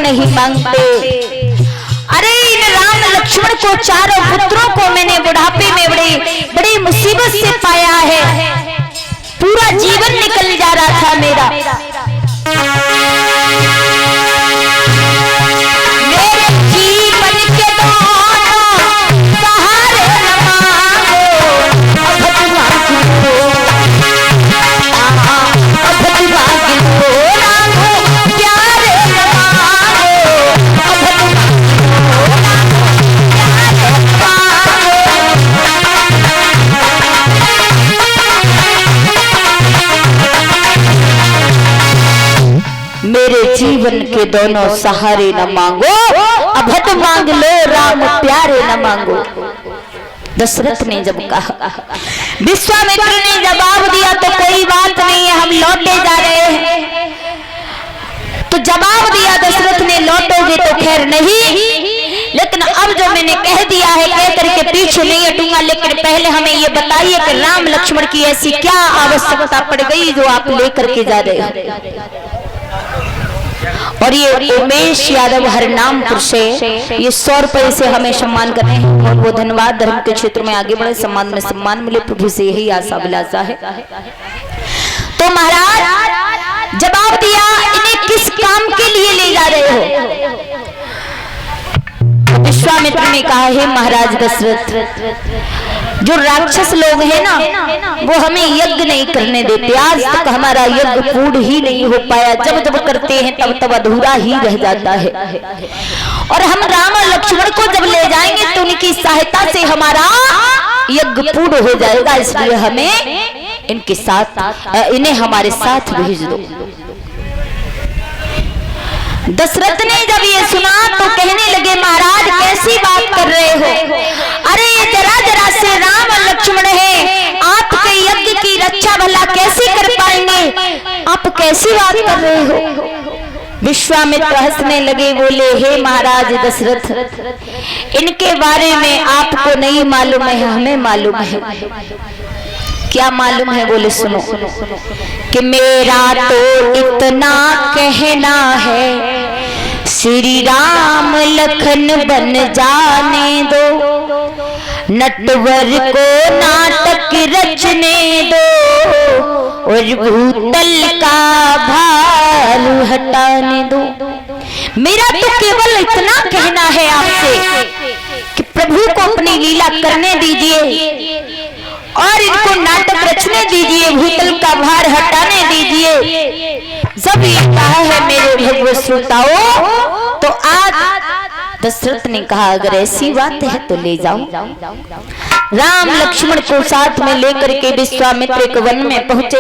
नहीं मांगते। अरे इन राम लक्ष्मण को, चारों पुत्रों को मैंने बुढ़ापे में बड़ी मुसीबत से पाया है। पूरा जीवन निकल जा रहा था मेरा। मेरे जीवन के दोनों सहारे न मांगो, मेरे जीवन के दोनों सहारे न मांगो, अभट मांग लो राम प्यारे न मांगो। दशरथ ने जब कहा, विश्वामित्र ने जवाब दिया तो कोई बात नहीं है, हम लौटे जा रहे हैं। तो जवाब दिया दशरथ ने, लौटोगे तो खैर नहीं, लेकिन अब जो मैंने कह दिया है कह करके पीछे नहीं हटूंगा। लेकिन पहले हमें ये बताइए कि राम लक्ष्मण की ऐसी क्या आवश्यकता पड़ गई जो आप लेकर के जा रहे हो। और ये उमेश यादव हरिनामपुर से ये 100 रुपए से हमें सम्मान कर रहे हैं। बहुत बहुत धन्यवाद। धर्म के क्षेत्र में आगे बढ़े, सम्मान में सम्मान मिले, प्रभु से यही आशा अभिलाषा है। तो महाराज जवाब दिया, इन्हें किस काम के लिए ले जा रहे हो? विश्वामित्र ने कहा, हे महाराज दशरथ, जो राक्षस लोग हैं ना वो हमें यज्ञ नहीं करने देते। आज तक हमारा यज्ञ पूर्ण ही नहीं हो पाया। जब जब करते हैं तब तब अधूरा ही रह जाता है। और हम राम और लक्ष्मण को जब ले जाएंगे तो उनकी सहायता से हमारा यज्ञ पूर्ण हो जाएगा। इसलिए हमें इनके साथ, इन्हें हमारे साथ भेज दो। दशरथ ने जब ये सुना तो कहने लगे, महाराज कैसी बात कर रहे हो? अरे ये जरा जरा से राम और लक्ष्मण है, आपके यज्ञ की रक्षा भला कैसे कर पाएंगे? आप कैसी बात कर रहे हो? विश्वामित्र हंसने लगे, बोले, हे महाराज दशरथ, इनके बारे में आपको नहीं मालूम है, हमें मालूम है। क्या मालूम है? बोले सुनो, कि मेरा तो इतना कहना है, श्री राम लखन बन जाने दो, नटवर को नाटक रचने दो, और भूतल का भार हटाने दो। मेरा तो केवल इतना कहना है आपसे कि प्रभु को अपनी लीला करने दीजिए और इनको नाटक रचने दीजिए, भूतल का भार हटाने दीजिए। जब ये कहा है मेरे भगवत श्रोताओं, तो आज दशरथ ने कहा, अगर ऐसी बात है तो ले जाओ। राम लक्ष्मण को साथ में लेकर के विश्वामित्र एक वन में पहुंचे।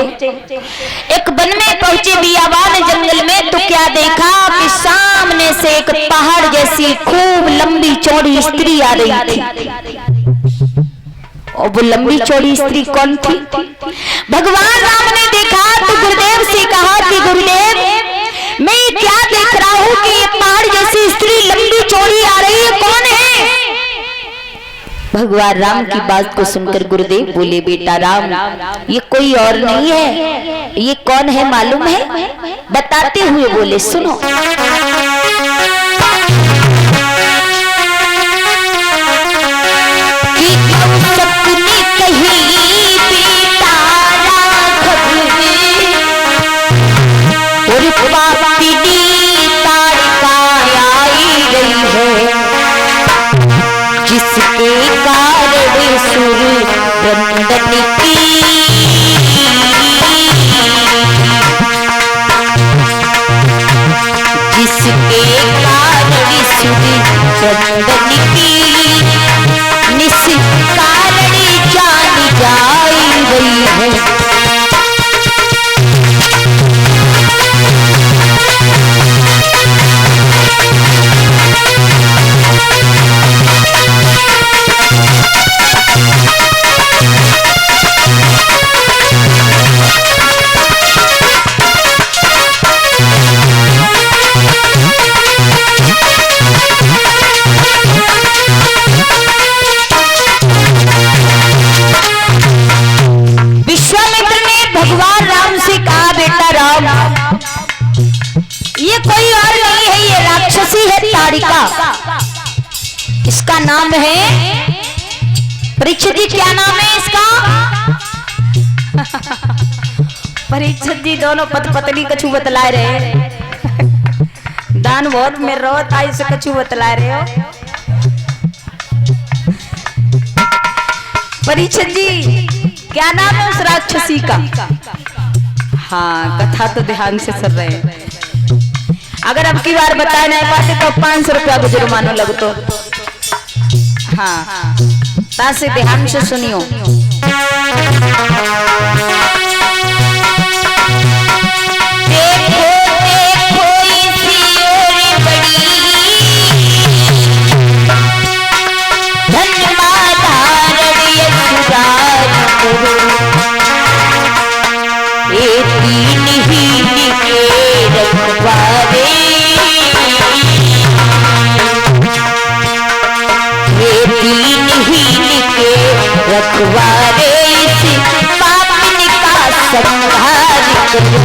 एक वन में पहुंचे बियाबान जंगल में, तो क्या देखा कि सामने से एक पहाड़ जैसी खूब लंबी चौड़ी स्त्री आ रही थी। और वो लंबी चौड़ी स्त्री कौन थी? भगवान राम ने देखा तो गुरुदेव से कहा कि गुरुदेव, मैं क्या देख रहा हूँ कि ये पहाड़ जैसी स्त्री लंबी चौड़ी आ रही है, कौन है? भगवान राम की बात को सुनकर गुरुदेव बोले, बेटा राम, ये कोई और नहीं है। ये कौन है मालूम है? बताते हुए बोले, सुनो। जिसके कारण सुर बंदन की, जिसके कारण सुर बंदन की, निष्कारण जान जाई गई है। ये कोई और नहीं है, ये राक्षस ताड़िका, इसका नाम है परीक्षित जी। क्या नाम है इसका? परीक्षित जी दोनों पत्नी कछु बतला रहे। दान बहुत में रोत आई से कछु बतला रहे हो। परीक्षित जी क्या नाम है उस राक्षसी का? हाँ, कथा तो ध्यान से सुन रहे हैं। अगर अब की बार बताए नहीं पाते तो 500 रुपया को जुर्माना लगतो। हाँ, तासे ध्यान से सुनियो। देखो देखो इसी ओर बड़ी रखवारे इस पापन का संहार करो।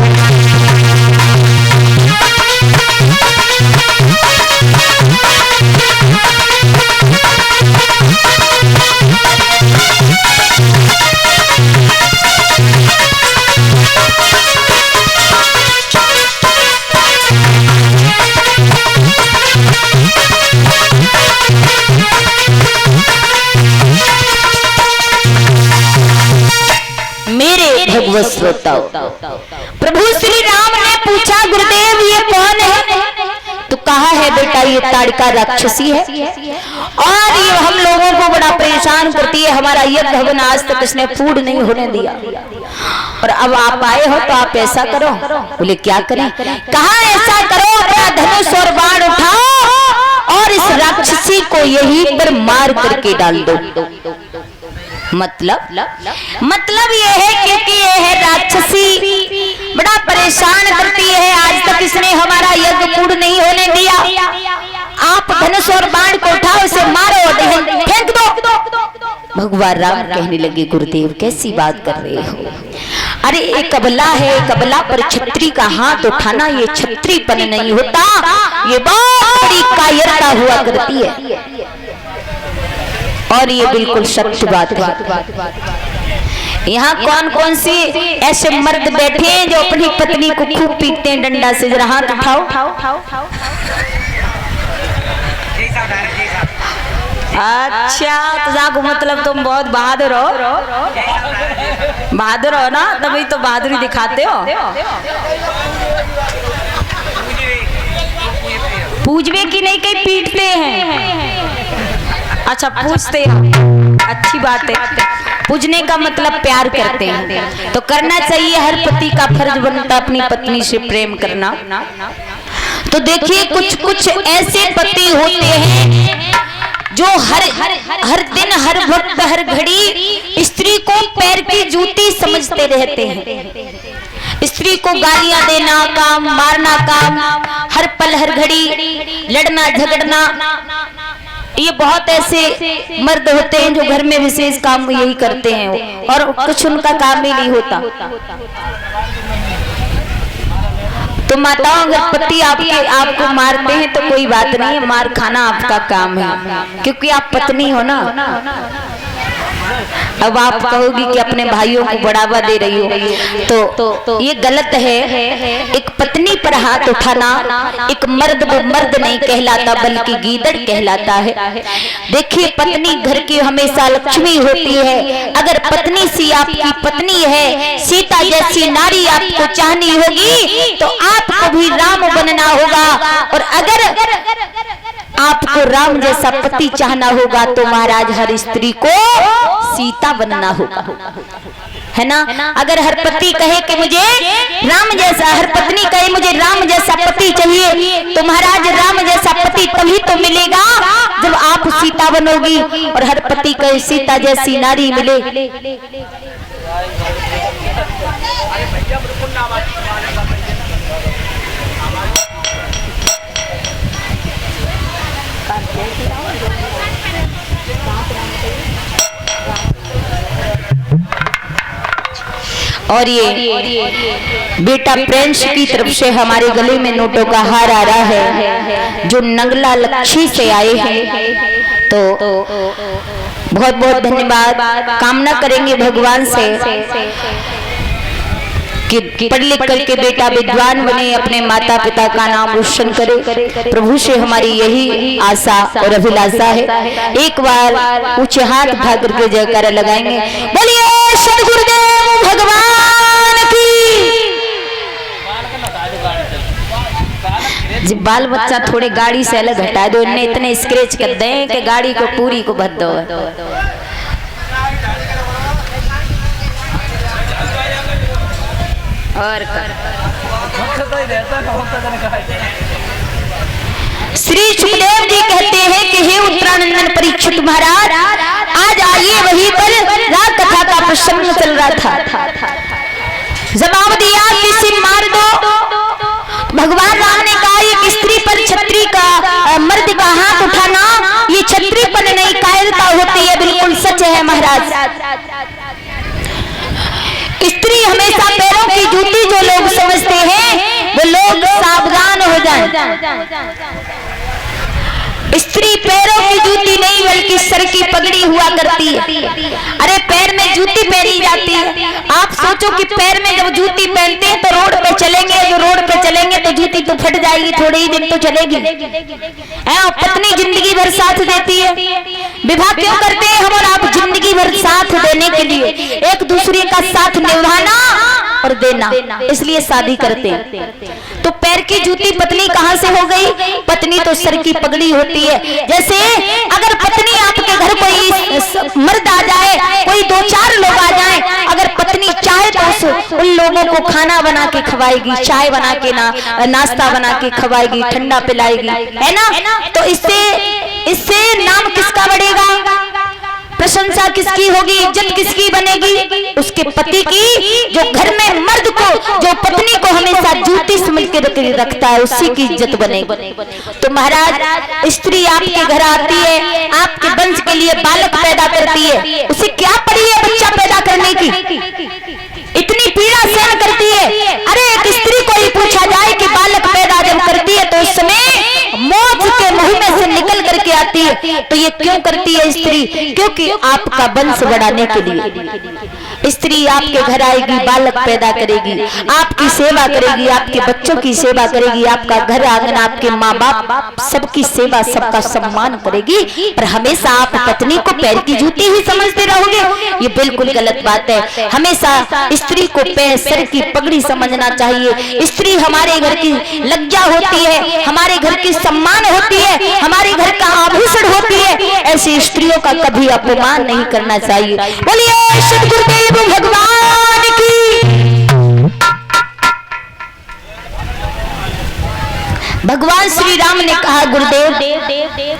भगवत श्रोताओ, प्रभु श्री राम ने पूछा गुरुदेव ये कौन है? तो कहा है बेटा ये ताड़िका राक्षसी है और ये हम लोगों को बड़ा परेशान करती है। हमारा यज्ञ हवन आज तक इसने पूर्ण नहीं होने दिया और अब आप आए हो तो आप ऐसा करो। बोले क्या करें? कहा ऐसा करो अपना धनुष और बाण उठाओ और इस राक्षसी को यहीं पर मार करके डाल दो। मतलब ये है क्योंकि ये है राक्षसी, बड़ा परेशान करती है। आज तक इसने हमारा यज्ञ पूर्ण नहीं होने दिया। आप धनुष और बाण को उठाओ, इसे मारो और फेंक दो। भगवान राम कहने लगे गुरुदेव कैसी बात कर रहे हो? अरे एक कबला है, कबला पर छत्री का हाथ उठाना ये छत्रीपन नहीं होता, ये बहुत बड़ी कायरता हुआ करती है। और ये बिल्कुल सत्य बात है। यहाँ कौन कौन से ऐसे मर्द बैठे हैं जो अपनी पत्नी को खूब पीटते हैं डंडा से? जरा हाथ उठाओ। अच्छा, तो जाको मतलब तुम बहुत बहादुर हो। बहादुर हो ना, तभी तो बहादुरी दिखाते हो। पूजवे की नहीं कहीं पीटते हैं। अच्छा पूछते हैं, अच्छी बात है। पूजने का मतलब प्यार करते हैं तो करना चाहिए। हर पति का फर्ज बनता अपनी पत्नी से प्रेम करना। तो देखिए कुछ कुछ ऐसे पति होते हैं जो हर दिन हर वक्त हर घड़ी स्त्री को पैर की जूती समझते रहते हैं। स्त्री को गालियां देना काम, मारना काम, हर पल हर घड़ी लड़ना झगड़ना। ये बहुत ऐसे मर्द होते हैं जो घर में विशेष काम यही करते हैं और कुछ उनका काम ही नहीं होता। तो माताओं अगर पति आपको मारते हैं तो कोई बात नहीं है, मार खाना आपका काम है क्योंकि आप पत्नी हो ना। अब आप कहोगी कि अपने भाइयों को बढ़ावा दे रही हो, तो ये गलत है। एक पत्नी पर हाथ उठाना, एक मर्द वो मर्द नहीं कहलाता बल्कि गीदड़ कहलाता है। देखिए पत्नी घर की हमेशा लक्ष्मी होती है। अगर पत्नी सी आपकी पत्नी है, सीता जैसी नारी आपको चाहनी होगी तो आपको भी राम बनना होगा। और अगर आपको राम जैसा पति चाहना होगा तो महाराज हर स्त्री को सीता बनना होगा, है ना। अगर हर पति कहे कि मुझे राम जैसा, हर पत्नी कहे मुझे राम जैसा पति चाहिए, तो महाराज राम जैसा पति तभी तो मिलेगा जब आप सीता बनोगी। और हर पति कहे सीता जैसी नारी मिले। और ये बेटा प्रिंस की तरफ से हमारे गले में नोटों का हार आ रहा है, जो नंगला लक्ष्मी से आए हैं। तो बहुत बहुत धन्यवाद। कामना करेंगे भगवान से कि पढ़ लिख करके बेटा विद्वान बने, अपने माता पिता का नाम रोशन करे। प्रभु से हमारी यही आशा और अभिलाषा है। एक बार ऊंचे हाथ उठा करके जयकारा लगाएंगे। बोलिए सद्गुरुदेव भगवान की। जब बाल बच्चा थोड़े गाड़ी से अलग हटा दो, इन्हें इतने स्क्रैच कर दें कि गाड़ी को पूरी को भर दो। और श्री सुखदेव जी कहते हैं कि हे उत्तरानंदन परीक्षित महाराज, आज आइए वहीं पर रात कथा का प्रसंग चल रहा था। जवाब दिया किसी मार दो। भगवान राम ने कहा एक स्त्री पर छत्री का मर्द का हाथ उठाना ये छत्रीपन नहीं, कायरता होती है। बिल्कुल सच है महाराज। स्त्री हमेशा पैरों की जूती जो लोग समझते हैं वो लोग सावधान हो जाएं। स्त्री पैरों की जूती नहीं बल्कि सर की पगड़ी हुआ करती है। अरे पैर में जूती पहनी जाती है। आप सोचो कि पैर में जब जूती पहनते हैं तो रोड पे चलेंगे, जो रोड पे चलेंगे तो जूती तो फट जाएगी, थोड़े ही दिन तो चलेगी। और पत्नी जिंदगी भर साथ देती है। विवाह क्यों करते हैं हम और आप? जिंदगी भर साथ देने के लिए, एक दूसरे का साथ निभाना और देना, इसलिए शादी करते हैं। तो पैर की जूती पत्नी कहां से हो गई? पत्नी तो सर की पगड़ी होती है। जैसे अगर पत्नी आपके घर कोई मर्द आ जाए, कोई दो चार लोग आ जाएं, अगर पत्नी चाहे तो उन लोगों को खाना बना के खवाएगी, चाय बना के नाश्ता बना के खवाएगी, ठंडा पिलाएगी, है ना? तो इससे नाम किसका बढ़ेगा? प्रशंसा किसकी होगी? इज्जत किसकी बनेगी? उसके पति की। जो घर में मर्द को, जो पत्नी को हमेशा जूती समझ के रखता है, उसी की इज्जत बनेगी। तो महाराज स्त्री आपके घर आती है, आपके वंश के लिए बालक पैदा करती है, उसे क्या पड़ी है बच्चा पैदा करने की? इतनी पीड़ा सहन करती है। अरे एक स्त्री को ही पूछा जाए कि बालक पैदा जब करती है तो उस समय मौत के मुंह में से निकल करके आती है। तो ये क्यों करती है स्त्री? क्योंकि आपका वंश बढ़ाने के लिए स्त्री आपके घर आएगी, बालक पैदा करेगी, आपकी सेवा करेगी, आपके बच्चों की सेवा करेगी, आपका घर आंगन, आपके माँ बाप सबकी सेवा, सबका सम्मान करेगी। पर हमेशा आप पत्नी को पैर की जूती ही समझते रहोगे, ये बिल्कुल गलत बात है। हमेशा स्त्री को पैर सर की पगड़ी समझना चाहिए। स्त्री हमारे घर की लज्जा होती है, हमारे घर की सम्मान होती है, हमारे घर का आभूषण होती है। ऐसी स्त्रियों का कभी अपमान नहीं करना चाहिए। बोलिए सद्गुरुदेव भगवान की। भगवान श्री राम ने कहा गुरुदेव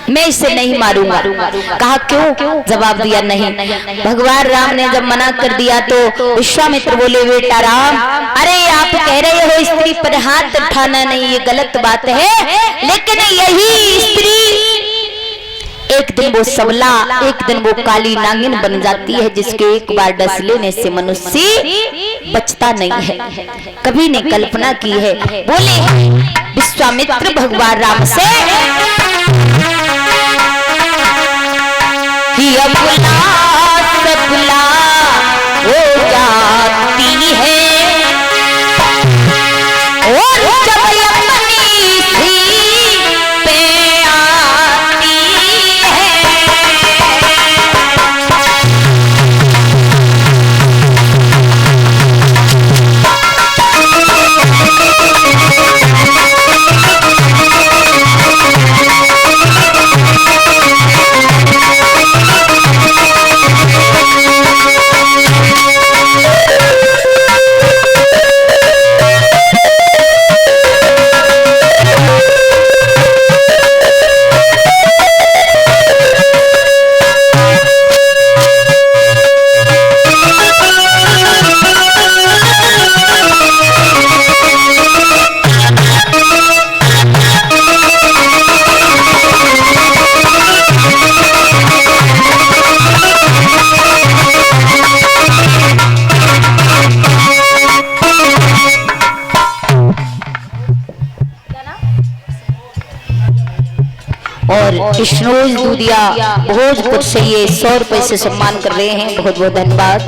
मैं इसे नहीं मारूंगा। कहा क्यों? जवाब दिया नहीं। भगवान राम ने जब मना कर दिया तो विश्वामित्र बोले बेटा राम, अरे आप कह रहे हो स्त्री पर हाथ उठाना नहीं, ये गलत बात है। लेकिन यही स्त्री एक दिन वो सबला, एक दिन वो काली नागिन बन जाती है, जिसके एक बार डस लेने से मनुष्य बचता नहीं है। कभी ने कल्पना की है। बोले विश्वामित्र भगवान राम से कि अबला सबला हो जाती है और जब अपनी थी पे आती है। विष्णुज दूधिया भोजपुर से ये 100 रुपए से सम्मान कर रहे हैं। बहुत बहुत धन्यवाद।